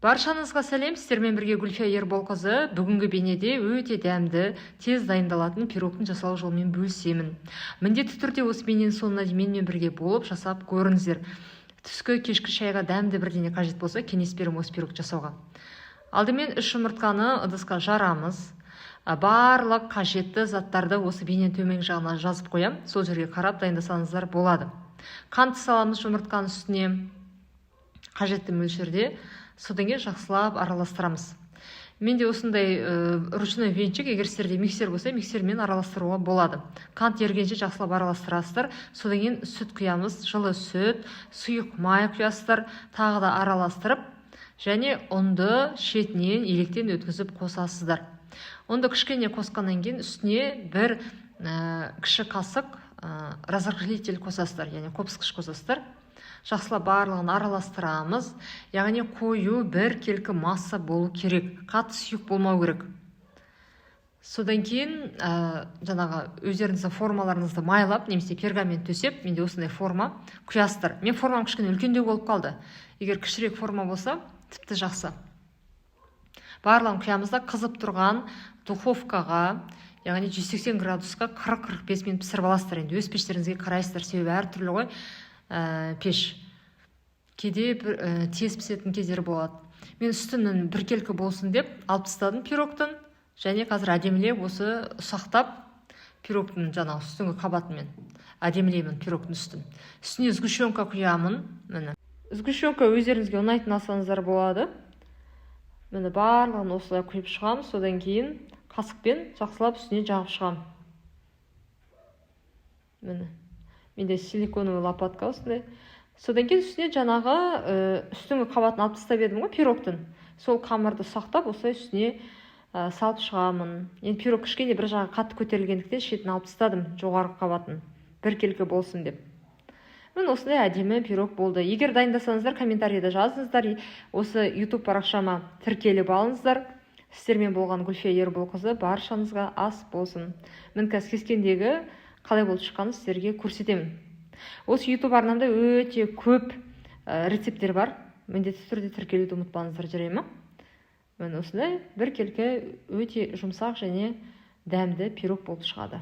Баршаңызға сәлем, сіздермен бірге Гүлфия Ерболқызы. Бүгінгі бейнеде өте дәмді, тез дайындалатын пирогтың жасалу жолымен бөлісемін. Міндетті түрде осы бейненің соңына дейін менімен бірге болып жасап көріңіздер. Түскі кешкі шайға дәмді бірдеңе қажет болса, кеңес беремін осы пирог жасауға. Алдымен 3 жұмыртқаны ыдысқа жарамыз. Барлық қажетті заттарды осы бейненің төменгі жағына жазып қоям. Сол жерге қарап дайындасаңыздар болады. Қант саламыз жұмыртқаның үстіне. Қажетті мөлшерде содан кейін жақсылап араластырамыз. Менде осындай ручной венчик, егер сіздерде миксер болса, миксермен араластыруға болады. Қант ергенше жақсылап араластырасыздар. Содан кейін сүт құямыз, жылы сүт, сұйық май құясыздар, тағы да араластырып, және ұнды шетінен електен өткізіп қосасыздар. Ұнды кішкене қосқаннан кейін үстіне бір кіші қасық разрыхлитель қосасыздар, яғни қопсықыш қосасыздар. Жақсылап барлығын араластырамыз. Яғни қою бір келкі масса болу керек. Қатты сұйық болмау керек. Содан кейін жаңағы өздеріңіздің формаларыңызды майлап, немесе пергамент төсеп, менде осындай форма құясыздар. Мен формам кішкене үлкендеу болып қалды. Егер кішірек форма болса, тіпті жақсы. Барлығын құямыз да қызып тұрған духовкаға, яғни 180 градусқа 40-45 минут пісіріп аласыздар. Енді өз пештеріңізге қарайсыздар, себебі әртүрлі ғой. Пеш кейде тез пісетін кездері болады. Мен үстінің біркелкі болсын деп алып тастадым пирогтың, және қазір әдемілеп осы ұсақтап пирогтың жаңағы үстіңгі қабатымен әдемілеймін пирогтың үстін. Үстіне сгущенка құямын. Міне сгущенка өздеріңізге ұнайтын алсаңыздар болады. Міне барлығын осылай құйып шығамын. Содан кейін қасықпен жақсылап үстіне жағып шығамын. Міне менде силиконовый лопатка осындай. Содан кейін үстіне жаңағы үстіңгі қабатын алып тастап едім ғой пирогтың. Сол қамырды сақтап, осылай үстіне салып шығамын. Енді пирог кішкене бір жағы қатты көтерілгендіктен шетін алып тастадым, жоғарғы қабатын. Біркелкі болсын деп. Мен осындай әдемі пирог болды. Егер дайындасаңыздар, комментарийда жазыңыздар. Осы YouTube парақшама тіркеліп алыңыздар. Сіздермен болған Гүлфия Ерболқызы, баршаңызға ас болсын. Мен қазір кескендегі қалай болып шыққанын сіздерге көрсетемін. Осы YouTube арнамда өте көп рецепттер бар. Міндетті түрде тіркелуді ұмытпаңыздар, жарай ма? Мен осындай бір келкі өте жұмсақ және дәмді пирог болып шығады.